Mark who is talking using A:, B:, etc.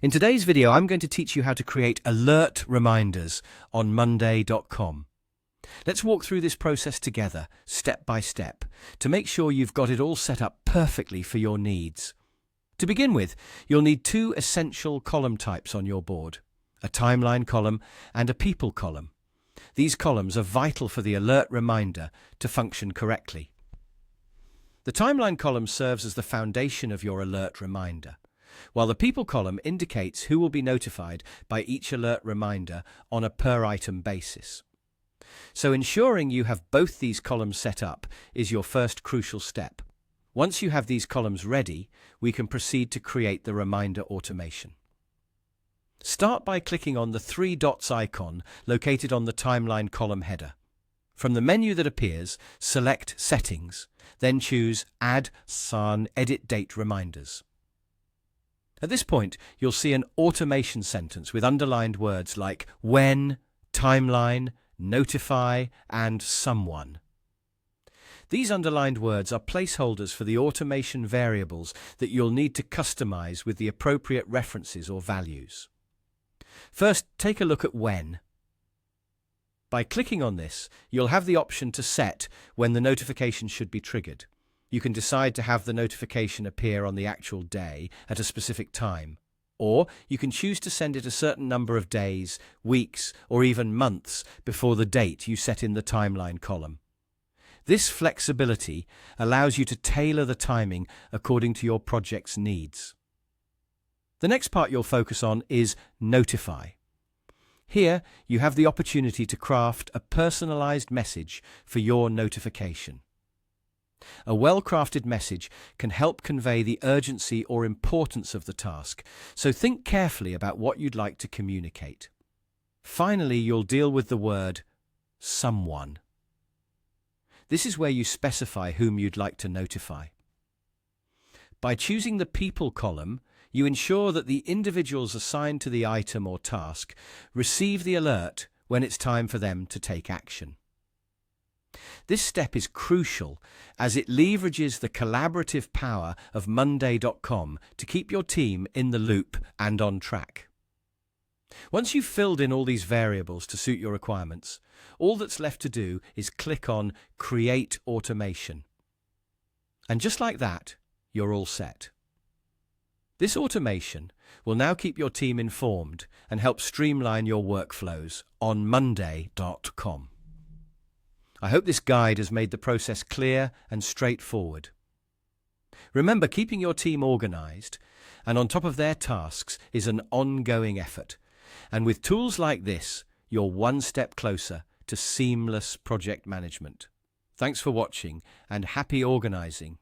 A: In today's video, I'm going to teach you how to create alert reminders on Monday.com. Let's walk through this process together, step by step, to make sure you've got it all set up perfectly for your needs. To begin with, you'll need two essential column types on your board, a timeline column and a people column. These columns are vital for the alert reminder to function correctly. The timeline column serves as the foundation of your alert reminder, while the people column indicates who will be notified by each alert reminder on a per-item basis. So ensuring you have both these columns set up is your first crucial step. Once you have these columns ready, we can proceed to create the reminder automation. Start by clicking on the three dots icon located on the timeline column header. From the menu that appears, select Settings, then choose Add SAN Edit Date Reminders. At this point, you'll see an automation sentence with underlined words like when, timeline, notify, and someone. These underlined words are placeholders for the automation variables that you'll need to customize with the appropriate references or values. First, take a look at when. By clicking on this, you'll have the option to set when the notification should be triggered. You can decide to have the notification appear on the actual day at a specific time, or you can choose to send it a certain number of days, weeks, or even months before the date you set in the timeline column. This flexibility allows you to tailor the timing according to your project's needs. The next part you'll focus on is Notify. Here, you have the opportunity to craft a personalized message for your notification. A well-crafted message can help convey the urgency or importance of the task, so think carefully about what you'd like to communicate. Finally, you'll deal with the word someone. This is where you specify whom you'd like to notify. By choosing the people column, you ensure that the individuals assigned to the item or task receive the alert when it's time for them to take action. This step is crucial as it leverages the collaborative power of Monday.com to keep your team in the loop and on track. Once you've filled in all these variables to suit your requirements, all that's left to do is click on Create Automation. And just like that, you're all set. This automation will now keep your team informed and help streamline your workflows on Monday.com. I hope this guide has made the process clear and straightforward. Remember, keeping your team organized and on top of their tasks is an ongoing effort. And with tools like this, you're one step closer to seamless project management. Thanks for watching and happy organizing.